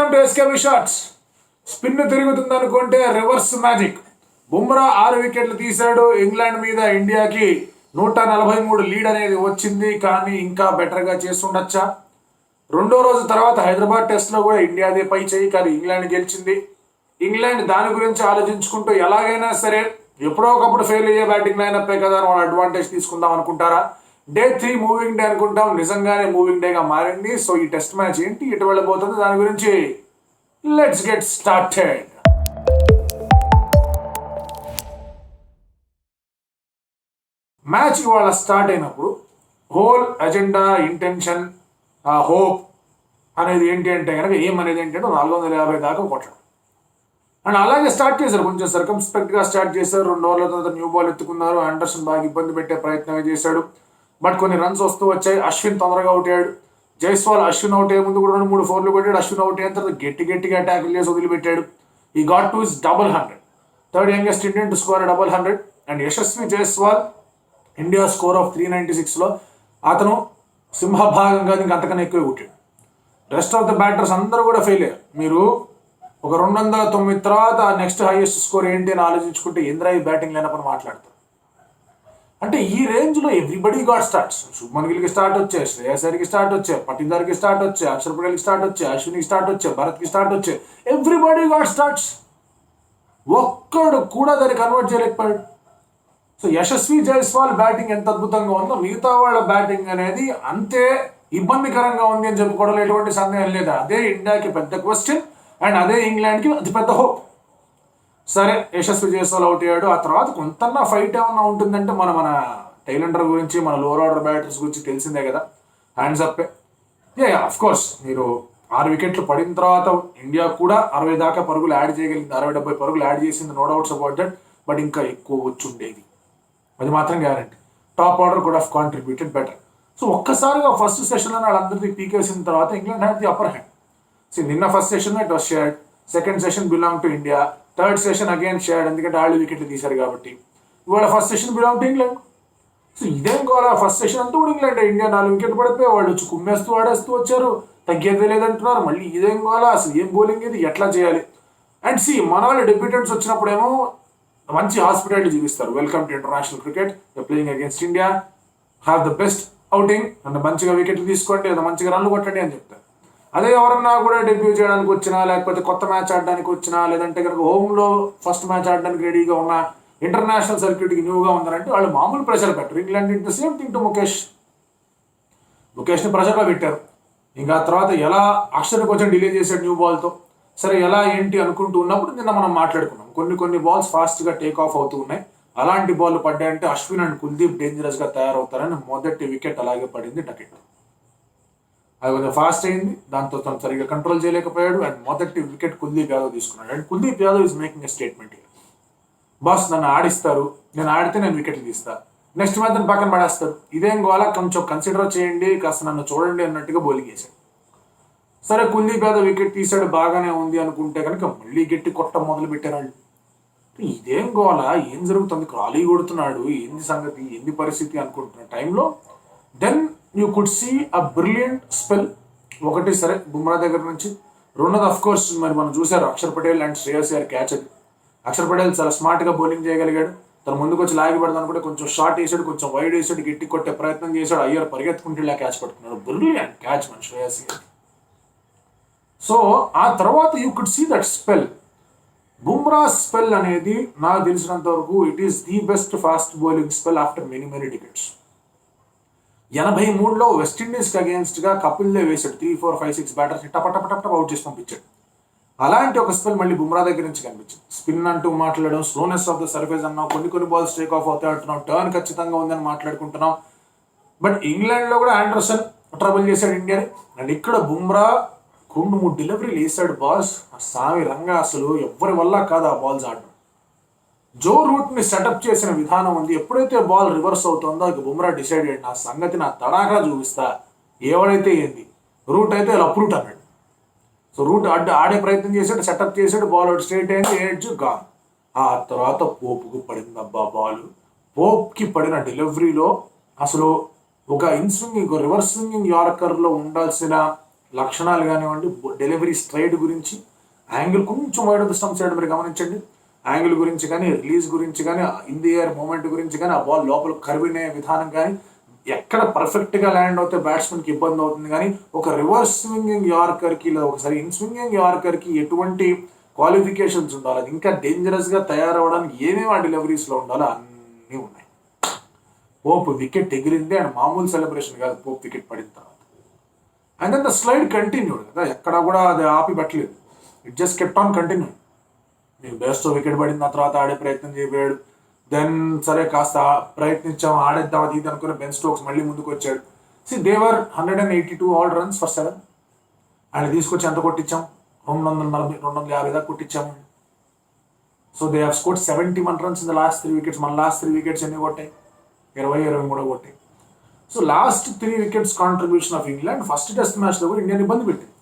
Welcome to SKB shots. Spin తిరుగుతుంది అనుకుంటే reverse magic. Bumrah 6 వికెట్లు తీశాడు. ఇంగ్లాండ్ మీద ఇండియాకి 143 లీడ్ అనేది వచ్చింది. కానీ ఇంకా బెటర్గా చేస్తుండొచ్చా? రెండో రోజు తర్వాత హైదరాబాద్ టెస్ట్లో కూడా ఇండియాదే పై చేయి, కానీ ఇంగ్లాండ్ గెలిచింది. ఇంగ్లాండ్ దాని గురించి ఆలోచించుకుంటూ ఎలాగైనా సరే ఎప్పుడో ఒకప్పుడు ఫెయిల్ అయ్యే బ్యాటింగ్ లైనప్పే కదా అని వాళ్ళు అడ్వాంటేజ్ తీసుకుందాం అనుకుంటారా? డే 3 మూవింగ్ డే అనుకుంటాం, నిజంగానే మూవింగ్ డేగా మారింది. సో ఈ టెస్ట్ మ్యాచ్ ఏంటి, ఇటు వెళ్ళబోతుంది, దాని గురించి లెట్స్ గెట్ స్టార్టెడ్. మ్యాచ్ ఇవాళ స్టార్ట్ అయినప్పుడు హోల్ అజెండా, ఇంటెన్షన్, హోప్ అనేది ఏంటి అంటే కనుక ఏమనేది ఏంటంటే 450 దాకా కొట్టడం. అండ్ అలాగే స్టార్ట్ చేశారు, కొంచెం సర్కమ్స్పెక్ట్గా స్టార్ట్ చేశారు. 2 ఓవర్ల తర్వాత న్యూ బాల్ ఎత్తుకున్నారు. ఆండర్సన్ బాగా ఇబ్బంది పెట్టే ప్రయత్నమే చేశాడు, బట్ కొన్ని రన్స్ వస్తూ వచ్చాయి. అశ్విన్ తొందరగా అవుట్ అయ్యాడు. జైస్వాల్ అశ్విన్ అవుట్ అయ్యే ముందు కూడా 2-3 ఫోర్లు కొట్టాడు. అశ్విన్ అవుట్ అయిన తర్వాత గట్టిగా ట్యాకిల్ చేసి వదిలిపెట్టాడు. ఈ got to his 100, third youngest Indian to score 100. And Yashasvi Jaiswal India score of 396లో అతను సింహభాగంగా ఇంకా అంతకన్నా ఎక్కువ కొట్టాడు. రెస్ట్ ఆఫ్ ద బ్యాటర్స్ అందరూ కూడా ఫెయిల్ అయ్యారు. మీరు ఒక 209 తర్వాత నెక్స్ట్ హైయెస్ట్ స్కోర్ ఏంటి అని ఆలోచించుకుంటే ఇంద్రా ఈ బ్యాటింగ్ లేనప్పుడు మాట్లాడతారు. అంటే ఈ రేంజ్లో ఎవ్రీబడి గాట్ స్టార్ట్స్. శుభ్మన్ గిల్కి స్టార్ట్ వచ్చాయి, శ్రేయస్ అయ్యర్కి స్టార్ట్ వచ్చాయి, పటీదార్కి స్టార్ట్ వచ్చాయి, అక్షర్ పటేల్కి స్టార్ట్ వచ్చాయి, అశ్వినికి స్టార్ట్ వచ్చాయి, భరత్కి స్టార్ట్ వచ్చాయి. Everybody got starts. ఒక్కడు కూడా దాన్ని కన్వర్ట్ చేయలేకపోయాడు. సో యశస్వి జైస్వాల్ బ్యాటింగ్ ఎంత అద్భుతంగా ఉందో, మిగతా వాళ్ళ బ్యాటింగ్ అనేది అంతే ఇబ్బందికరంగా ఉంది అని చెప్పుకోవడం ఎటువంటి సందేహం లేదు. అదే ఇండియాకి పెద్ద క్వశ్చన్ అండ్ అదే ఇంగ్లాండ్కి అతి పెద్ద హోప్. సరే, యశస్వి జైస్వాల్ అవుట్ అయ్యాడు. ఆ తర్వాత కొంత ఫైట్ ఏమన్నా ఉంటుందంటే మన టైలెండర్ గురించి, మన లోవర్ ఆర్డర్ బ్యాటర్స్ గురించి తెలిసిందే కదా. హ్యాండ్స్ అప్పే. అఫ్ కోర్స్ మీరు 6 వికెట్లు పడిన తర్వాత ఇండియా కూడా 60 దాకా పరుగులు యాడ్ చేయగలిగింది. 60-70 పరుగులు యాడ్ చేసింది, no doubts about that. But ఇంకా ఎక్కువ వచ్చుండేది, అది మాత్రం guarantee. Top order could have contributed better. So ఒక్కసారిగా ఫస్ట్ సెషన్లో వాళ్ళందరికీ పీకేసిన తర్వాత England had the upper hand. So నిన్న ఫస్ట్ సెషన్లో it was shared, second session belong to India, third session again shared, ఎందుకంటే 6 వికెట్లు తీశారు కాబట్టి. ఇవాళ first session belong to England. So ఇదేం కావాలా, ఫస్ట్ సెషన్ అంతా కూడా ఇంగ్లాండ్. ఇండియా 4 వికెట్లు పడిపోయి వాళ్ళు వచ్చి కుమ్మేస్తూ ఆడేస్తూ వచ్చారు, తగ్గేదే లేదంటున్నారు. మళ్ళీ ఇదేం కావాలా, అసలు ఏం బౌలింగ్ ఇది, ఎట్లా చేయాలి? అండ్ మన వాళ్ళు డెబ్యూటెంట్స్ వచ్చినప్పుడేమో మంచి హాస్పిటాలిటీ చూపిస్తారు. Welcome to international cricket, playing against India, have the best outing, అంటే మంచిగా వికెట్లు తీసుకోండి, లేదా మంచిగా రన్లు కొట్టండి అని చెప్తారు. అదే ఎవరన్నా కూడా డెబ్యూ చేయడానికి వచ్చినా, లేకపోతే కొత్త మ్యాచ్ ఆడడానికి వచ్చినా, లేదంటే కనుక హోమ్లో ఫస్ట్ మ్యాచ్ ఆడడానికి రెడీగా ఉన్న, ఇంటర్నేషనల్ సర్క్యూట్కి న్యూగా ఉన్నారంటే వాళ్ళు మామూలు ప్రెషర్ పెట్టరు. England it the same thing to ముఖేష్ని ప్రెషర్లో పెట్టారు. ఇంకా తర్వాత ఎలా అక్షర్ని కొంచెం డిలే చేశాడు న్యూ బాల్తో. సరే ఎలా ఏంటి అనుకుంటూ ఉన్నప్పుడు నిన్న మనం మాట్లాడుకున్నాం, కొన్ని బాల్స్ ఫాస్ట్గా టేక్ ఆఫ్ అవుతూ ఉన్నాయి. అలాంటి బాల్ పడ్డాయంటే అశ్విన్ అండ్ కుల్దీప్ డేంజరస్గా తయారవుతారని మొదటి వికెట్ అలాగే పడింది, టకెట్. అది కొంచెం ఫాస్ట్ అయింది, దాంతో తను సరిగ్గా కంట్రోల్ చేయలేకపోయాడు. అండ్ మొదటి వికెట్ కుల్దీప్ యాదవ్ తీసుకున్నాడు. And Kuldeep Yadav is making a statement. Boss నన్ను ఆడిస్తారు, నేను ఆడితే నేను వికెట్లు తీస్తా, నెక్స్ట్ మ్యాచ్ పక్కన పడేస్తారు, ఇదేం గోలా, కొంచెం కన్సిడర్ చేయండి, కాస్త నన్ను చూడండి అన్నట్టుగా బౌలింగ్ వేశాడు. సరే, కుల్దీప్ యాదవ్ వికెట్ తీసాడు, బాగానే ఉంది అనుకుంటే కనుక మళ్ళీ గట్టి కొట్టడం మొదలు పెట్టారు. ఇదేం గోలా, ఏం జరుగుతుంది, ఖాళీ కొడుతున్నాడు, ఏంది సంగతి, ఏంది పరిస్థితి అనుకుంటున్న టైంలో then you could see a brilliant spell. ఒకటి సరే బుమ్రా దగ్గర నుంచి, రెండోది అఫ్ కోర్స్ మరి మనం చూసారు అక్షర్ పటేల్ అండ్ శ్రేయస్ అయ్యర్ క్యాచ్. అది అక్షర్ పటేల్ చాలా స్మార్ట్గా బౌలింగ్ చేయగలిగాడు. తను ముందుకు వచ్చి లాగి పెడదాం అనుకుంటే కొంచెం షార్ట్ వేసాడు, కొంచెం వైడ్ వేసాడు, గట్టి కొట్టే ప్రయత్నం చేశాడు. అయ్యర్ పరిగెత్తుకుంటే ఇలా క్యాచ్ పట్టుకున్నాడు. బ్రిలియంట్ క్యాచ్ మన శ్రేయస్ అయ్యర్. సో ఆ తర్వాత you could see that spell. Bumrah spell అనేది నాకు తెలిసినంత వరకు it is the best fast bowling spell after many wickets. 83లో వెస్టిండీస్కి అగేన్స్ట్గా కపిల్ దేవ్ వేసాడు, 3, 4, 5, 6 బ్యాటర్స్ టప అవుట్ చేసి పంపించాడు. అలాంటి ఒక స్పెల్ మళ్ళీ బుమ్రా దగ్గర నుంచి కనిపించింది. స్పిన్ అంటూ మాట్లాడడం, స్లోనెస్ ఆఫ్ ద సర్ఫేస్ అన్నాం, కొన్ని బాల్స్ టేక్ ఆఫ్ అవుతాయి అంటున్నాం, టర్న్ ఖచ్చితంగా ఉందని మాట్లాడుకుంటున్నాం. బట్ ఇంగ్లాండ్లో కూడా ఆండర్సన్ ట్రబుల్ చేశాడు ఇండియాని. అండ్ ఇక్కడ బుమ్రా 2-3 డెలివరీలు వేసాడు బాల్స్. సామి రంగా అసలు ఎవరి వల్ల కాదు ఆ బాల్స్ ఆడడం. జో రూట్ని సెటప్ చేసిన విధానం ఉంది. ఎప్పుడైతే బాల్ రివర్స్ అవుతుందో ఇక బుమ్రా డిసైడ్ అయ్యాడు, నా సంగతి నా తడాగా చూపిస్తా, ఎవడైతే ఏంది, రూట్ అయితే ఇలా అప్రూట్ అన్నాడు. సో రూట్ ఆడే ప్రయత్నం చేశాడు, సెటప్ చేశాడు, బాల్ అవుట్ స్ట్రైట్ అయింది, ఏడ్చు గాన్. ఆ తర్వాత పోపుకు పడింది అబ్బా బాల్. పోప్కి పడిన డెలివరీలో అసలు ఒక ఇన్స్వింగింగ్, రివర్స్ స్వింగింగ్ యార్కర్లో ఉండాల్సిన లక్షణాలు కానివ్వండి, డెలివరీ స్ట్రైడ్ గురించి, యాంగిల్ కొంచెం wide of the stump side మీరు గమనించండి, యాంగిల్ గురించి కానీ, రిలీజ్ గురించి కానీ, ఇన్ ది ఎయిర్ మూమెంట్ గురించి కానీ, ఆ బాల్ లోపల కర్వినే విధానం కానీ, ఎక్కడ పర్ఫెక్ట్గా ల్యాండ్ అవుతే బ్యాట్స్మెన్కి ఇబ్బంది అవుతుంది కానీ, ఒక రివర్స్ స్వింగింగ్ యార్కర్కి లేదా ఒకసారి ఇన్ స్వింగింగ్ యార్కర్కి ఎటువంటి క్వాలిఫికేషన్స్ ఉండాలి, అది ఇంకా డేంజరస్గా తయారవడానికి ఏమేమి ఆ డెలివరీస్లో ఉండాలో అన్నీ ఉన్నాయి. పోప్ వికెట్ ఎగిరింది అండ్ మామూలు సెలబ్రేషన్ కాదు పోప్ వికెట్ పడిన తర్వాత. And then the slide continued కదా, ఎక్కడ కూడా అది ఆపి పెట్టలేదు, it just kept on continue. మీకు బెస్ట్ వికెట్ పడిన తర్వాత ఆడే ప్రయత్నం చేయబోయాడు, దెన్ సరే కాస్త ప్రయత్నించాం, ఆడేద్దాం అది ఇది అనుకున్న బెన్ స్టోక్స్ మళ్ళీ ముందుకు వచ్చాడు. దేవర్ 182 ఆల్ రన్స్ ఫర్ 7, ఆయన తీసుకొచ్చి ఎంత కొట్టించాం, 250 దాకా కొట్టించాము. So they have scored 71 runs in the last 3 wickets. మన లాస్ట్ 3 wickets ఎన్ని కొట్టాయి, 20-23 కొట్టాయి. So last 3 wickets contribution of England first test match లో కూడా ఇండియాని ఇబ్బంది పెట్టింది.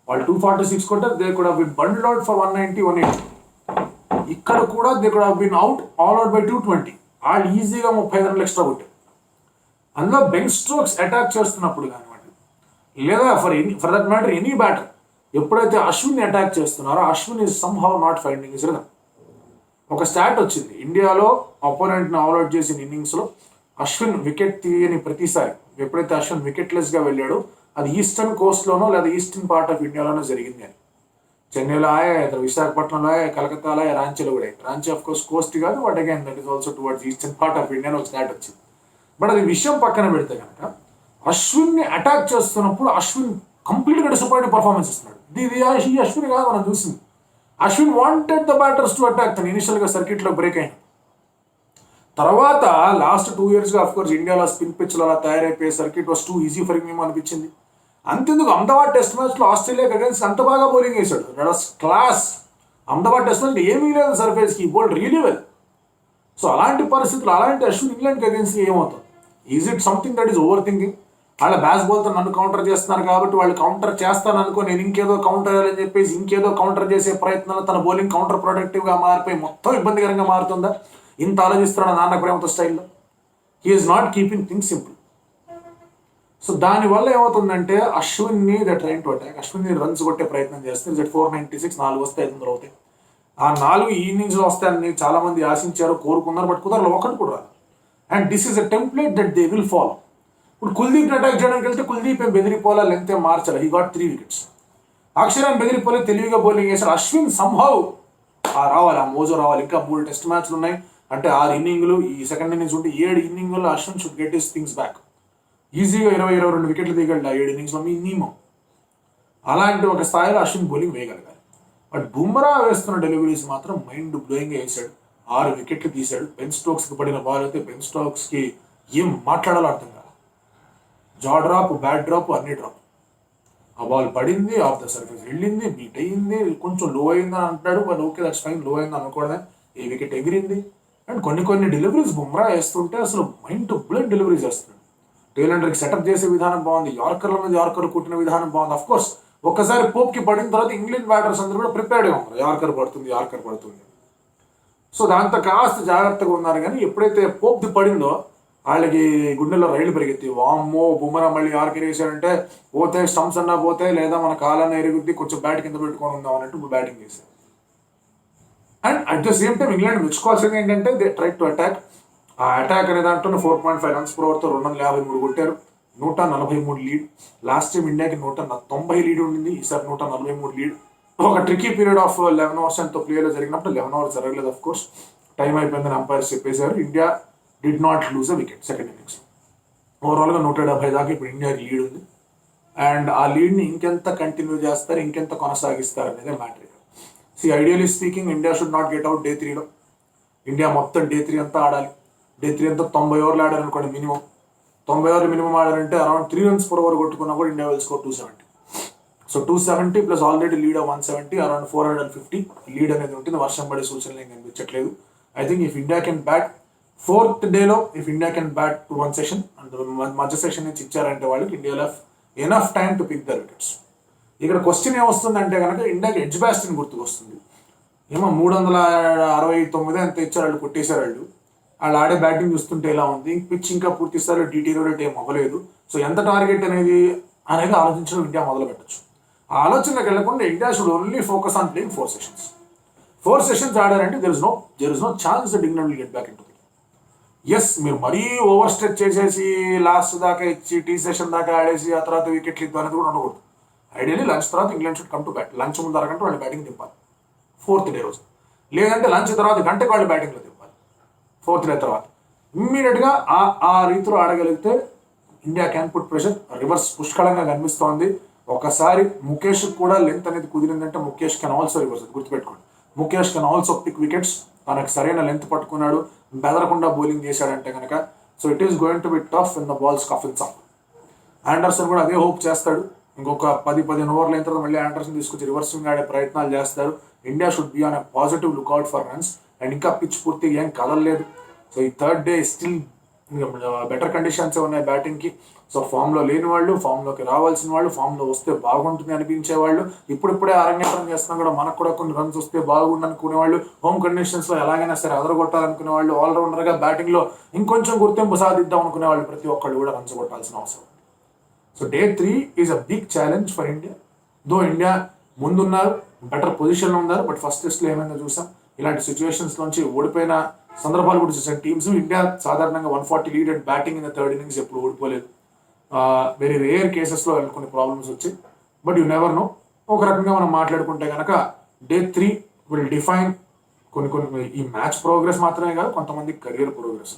వాళ్ళు 246 కొట్టారు, they could have been bundled out for 190-180. ఇక్కడ కూడా they could have been out all out by 220. వాళ్ళు ఈజీగా 35 రన్లు ఎక్స్ట్రా కొట్టారు. అందులో బెన్ స్టోక్స్ అటాక్ చేస్తున్నప్పుడు కానివ్వండి, లేదా for that matter any batter ఎప్పుడైతే అశ్విన్ అటాక్ చేస్తున్నారో, Ashwin is some how not finding his rhythm. ఒక స్టాట్ వచ్చింది, ఇండియాలో అపోనెంట్ని ఆల్అౌట్ చేసిన ఇన్నింగ్స్లో అశ్విన్ వికెట్ తీయని ప్రతిసారి, ఎప్పుడైతే అశ్విన్ వికెట్లెస్గా వెళ్ళాడో అది ఈస్టర్న్ కోస్ట్లోనో లేదా ఈస్టర్న్ పార్ట్ ఆఫ్ ఇండియాలోనో జరిగింది అని. చెన్నైలో ఆయా, విశాఖపట్నంలో ఆయా, కలకత్తాలో ఆయా, రాంచీలో కూడా. రాంచీ ఆఫ్ కోర్స్ కోస్ట్ కాదు, but again that is also towards eastern part of India ఒక స్టాట్ వచ్చింది. బట్ అది విషయం పక్కన పెడితే కనుక అశ్విన్ని అటాక్ చేస్తున్నప్పుడు అశ్విన్ కంప్లీట్గా డిసప్పాయింట్ పర్ఫార్మెన్స్ ఇస్తున్నాడు. ఈ అశ్విన్ కాదు మనం చూసింది. Ashwin wanted the batters to attack, తను ఇనిషియల్గా సర్క్యూట్లో బ్రేక్ అయిన తర్వాత లాస్ట్ 2 yearsగా ఆఫ్ కోర్స్ ఇండియాలో స్పిన్ పిచ్లు అలా తయారైపోయే circuit was too easy for him అనిపించింది. అంతెందుకు అహ్మదాబాద్ టెస్ట్ మ్యాచ్లో ఆస్ట్రేలియాకి అగైన్స్ అంత బాగా బౌలింగ్ వేశాడు, that was class. Ahmedabad test match ఏమీ లేదు సర్ఫేస్కి, ఈ బౌల్డ్ రియలీ వెల్. సో అలాంటి పరిస్థితులు, అలాంటి అశ్విన్ ఇంగ్లాండ్కి అగైన్స్ ఏమవుతుంది? Is it something that is over thinking? వాళ్ళ బ్యాస్ బాల్తో నన్ను కౌంటర్ చేస్తున్నారు కాబట్టి వాళ్ళు కౌంటర్ చేస్తాను అనుకో, నేను ఇంకేదో కౌంటర్ చేయాలని చెప్పేసి ఇంకేదో కౌంటర్ చేసే ప్రయత్నంలో తన బౌలింగ్ కౌంటర్ ప్రొడక్టివ్గా మారిపోయి మొత్తం ఇబ్బందికరంగా మారుతుందా? ఇంత ఆలోచిస్తున్నాడు నాన్న ప్రేమతో స్టైల్లో. He is not keeping things simple. So దానివల్ల ఏమవుతుందంటే అశ్విన్ని ద ట్రైన్ టు అటాక్, అశ్విన్ని రన్స్ కొట్టే ప్రయత్నం చేస్తే 496, 4 వస్తే 500 అవుతాయి. ఆ 4 ఈ ఇన్నింగ్స్లో వస్తాయని చాలా మంది ఆశించారు, కోరుకున్నారు, బట్ కుదరలో ఒకటి కూడా రాదు. And this is a template that they will follow. ఇప్పుడు కుల్దీప్ని అటాక్ చేయడానికి వెళ్తే కుల్దీప్ ఏం బెదిరిపోలా, లెంత్ ఏం మార్చాలి, హీ గాట్ 3 wickets. అక్షరాన్ని బెదిరిపోలే, తెలివిగా బౌలింగ్ చేశారు. అశ్విన్ సంహౌ రావాలి, ఆ మోజో రావాలి. ఇంకా 3 టెస్ట్ మ్యాచ్లు ఉన్నాయి అంటే 6 ఇన్నింగ్లు, ఈ సెకండ్ ఇన్నింగ్స్ ఉంటే 7 ఇన్నింగ్లో Ashwin should get his things back. ఈజీగా 20-22 వికెట్లు దిగలడు ఆ 7 ఇన్నింగ్స్లో మినిమం. అలాంటి ఒక స్థాయిలో అశ్విన్ బౌలింగ్ వేయగలిగారు. బట్ బుమ్రా వేస్తున్న డెలివరీస్ మాత్రం మైండ్ బ్లోయింగ్గా వేసాడు. 6 వికెట్లు తీశాడు. బెన్ స్టోక్స్కి పడిన బాల్ అయితే బెన్ స్టోక్స్కి ఏం మాట్లాడాలో అర్థం కాదు. జా డ్రాప్, బ్యాట్ డ్రాప్, అన్ని డ్రాప్. ఆ బాల్ పడింది, ఆఫ్ ద సర్ఫేస్ వెళ్ళింది, బీట్ అయ్యింది, కొంచెం లో అయిందని అంటాడు, బట్ ఓకే దట్స్ ఫైన్, లో అయింది అనుకోవడమే. ఈ వికెట్ ఎగిరింది. అండ్ కొన్ని డెలివరీస్ బుమ్రా వేస్తుంటే అసలు మైండ్ టు బ్లడ్ డెలివరీస్ వేస్తున్నాడు. టేలెండర్కి సెటప్ చేసే విధానం బాగుంది, యార్కర్ల మీద యార్కర్ కొట్టిన విధానం బాగుంది. అఫ్ కోర్స్ ఒక్కసారి పోప్కి పడిన తర్వాత ఇంగ్లాండ్ బ్యాటర్స్ అందరూ కూడా ప్రిపేర్డ్గా ఉన్నారు, యార్కర్ పడుతుంది. సో దాంతో కాస్త జాగ్రత్తగా ఉన్నారు. కానీ ఎప్పుడైతే పోప్ది పడిందో వాళ్ళకి గుండెల్లో రైళ్లు పరిగెత్తి, వామ్మో బుమ్రా మళ్ళీ యార్కర్ వేసాడంటే పోతే స్టంప్స్ అన్నా పోతే, లేదా మన కాలన్నా ఎరుగుద్ది, కొంచెం బ్యాట్ కింద పెట్టుకొని ఉందాం అన్నట్టు బ్యాటింగ్ చేశారు. And at the same time England మెచ్చుకోవాల్సింది ఏంటంటే దే ట్రై టు అటాక్. ఆ అటాక్ అనే దాంట్లో 4.5 runs per overతో 253 కొట్టారు, 143 లీడ్. లాస్ట్ టైం ఇండియాకి 190 లీడ్ ఉండింది, ఈసారి 143 లీడ్. ఒక ట్రికీ పీరియడ్ ఆఫ్ 11 hours ఎంతో ప్లేలో జరిగినప్పుడు 11 hours జరగలేదు. అఫ్ కోర్స్ టైం అయిపోయిందని అంపైర్స్ చెప్పేశారు. India did not lose a wicket second innings. ఓవరాల్గా 170 దాకా ఇప్పుడు ఇండియాకి లీడ్ ఉంది. అండ్ ఆ లీడ్ని ఇంకెంత కంటిన్యూ చేస్తారు, ఇంకెంత కొనసాగిస్తారు అనేది matter. Ideally speaking India should not get out day 3లో. ఇండియా మొత్తం డే 3 అంతా ఆడాలి. డే 3 అంతా 90 ఓవర్లు ఆడారు అనుకోండి మినిమం. 90 ఓవర్లు మినిమం ఆడారంటే అరౌండ్ 3 runs per over కొట్టుకున్నా కూడా India will score 270. So 270 plus already lead 170, around 450 lead అనేది ఉంటుంది. వర్షం పడే సూచనలు ఏం కనిపించట్లేదు. I think if India can bat 4th డేలో, if India can bat to 1 session, మధ్య సెషన్ నుంచి ఇచ్చారంటే వాళ్ళకి ఇండియాలో enough time to pick the wickets. ఇక్కడ క్వశ్చన్ ఏమొస్తుందంటే కనుక ఇండియాకి ఎడ్జ్ బ్యాస్టింగ్ గుర్తుకొస్తుంది. ఏమో 369 ఎంత ఇచ్చారు వాళ్ళు, కొట్టేశారు వాళ్ళు ఆడే బ్యాటింగ్ చూస్తుంటే ఎలా ఉంది. పిచ్ ఇంకా పూర్తి స్థాయిలో డీటీరియరేట్ ఏం అవ్వలేదు. సో ఎంత టార్గెట్ అనేది అనేది ఆలోచించడం ఇండియా మొదలు పెట్టచ్చు. ఆ ఆలోచనకి వెళ్ళకుండా India should only focus on playing 4 sessions. 4 sessions ఆడారంటే there is no chance that England will get back into the. Yes, మీరు మరీ ఓవర్ స్ట్రెచ్ చేసేసి లాస్ట్ దాకా ఇచ్చి టీ సెషన్ దాకా ఆడేసి ఆ తర్వాత వికెట్లు ఇద్దాం అనేది కూడా ఉండకూడదు. ఐడియల్లీ లంచ్ తర్వాత England should come to bat. Lunch ముందు అరగంట వాళ్ళు బ్యాటింగ్ దింపాలి 4th డే రోజు, లేదంటే లంచ్ తర్వాత గంటకు వాళ్ళు బ్యాటింగ్లో దింపాలి 4th డే తర్వాత. ఇమ్మీడియట్గా ఆ రీతిలో ఆడగలిగితే India can put pressure. Reverse పుష్కలంగా కనిపిస్తోంది. ఒకసారి ముఖేష్ కూడా లెంత్ అనేది కుదిరిందంటే ముఖేష్ కెన్ ఆల్సో రివర్స్. గుర్తుపెట్టుకోండి, Mukesh can also pick wickets. తనకు సరైన లెంత్ పట్టుకున్నాడు, బెదరకుండా బౌలింగ్ చేశాడంటే కనుక so it is going to be tough in the balls coffins up. Anderson కూడా అదే హోప్ చేస్తాడు. ఇంకొక 10-15 ఓవర్లు అయిన తర్వాత మళ్ళీ ఆండర్సన్ తీసుకొచ్చి రివర్స్ స్వింగ్ ఆడే ప్రయత్నాలు చేస్తారు. India should be on a positive lookout for runs. And ఇంకా పిచ్ పూర్తిగా ఏం కదలలేదు. సో ఈ 3rd day still better conditions ఉన్నాయి బ్యాటింగ్కి. సో ఫామ్లో లేని వాళ్ళు, ఫామ్లోకి రావాల్సిన వాళ్ళు, ఫామ్లో వస్తే బాగుంటుంది అనిపించే వాళ్ళు, ఇప్పుడిప్పుడే అరంగేట్రం చేస్తున్నాం కూడా మనకు కూడా కొన్ని రన్స్ వస్తే బాగుండు అనుకునే వాళ్ళు, హోమ్ కండిషన్స్లో ఎలాగైనా సరే అదరగొట్టాలనుకునే వాళ్ళు, ఆల్రౌండర్గా బ్యాటింగ్లో ఇంకొంచెం గుర్తింపు సాధిద్దాం అనుకునే వాళ్ళు ప్రతి ఒక్కళ్ళు కూడా రన్స్ కొట్టాల్సిన అవసరం. So Day 3 is a big challenge for India. Though India ముందున్నారు, బెటర్ పొజిషన్లో ఉన్నారు. బట్ ఫస్ట్ టెస్ట్లో ఏమైనా చూసాం, ఇలాంటి సిచ్యువేషన్స్ నుంచి ఓడిపోయిన సందర్భాలు కూడా చూసాం టీమ్స్. ఇండియా సాధారణంగా 140 lead and batting in the 3rd innings ఎప్పుడు ఓడిపోలేదు. వెరీ రేర్ కేసెస్లో కొన్ని ప్రాబ్లమ్స్ వచ్చాయి. But you never know. ఒక రకంగా మనం మాట్లాడుకుంటే కనుక Day 3 విల్ డిఫైన్ కొన్ని ఈ మ్యాచ్ ప్రోగ్రెస్ మాత్రమే కాదు, కొంతమంది కెరియర్ ప్రోగ్రెస్.